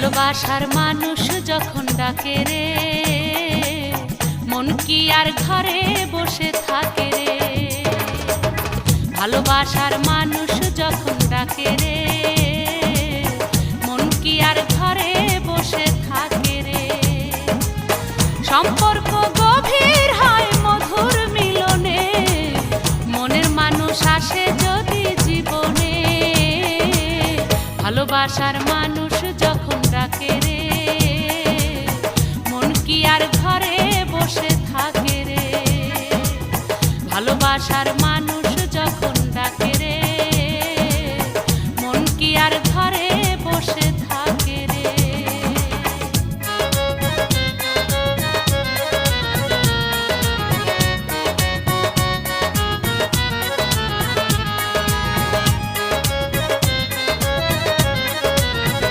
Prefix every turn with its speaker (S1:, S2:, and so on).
S1: ভালোবাসার মানুষ যখন ডাকে রে, মন কি আর ঘরে বসে থাকে রে। ভালোবাসার মানুষ যখন ডাকে রে, মন কি আর ঘরে বসে থাকে রে। সম্পর্ক গভীর হয় মধুর মিলনে, মনের মানুষ আসে যদি জীবনে। ভালোবাসার মানুষ যখন ডাকে রে, মন কি আর ঘরে বসে থাকে রে। ভালোবাসার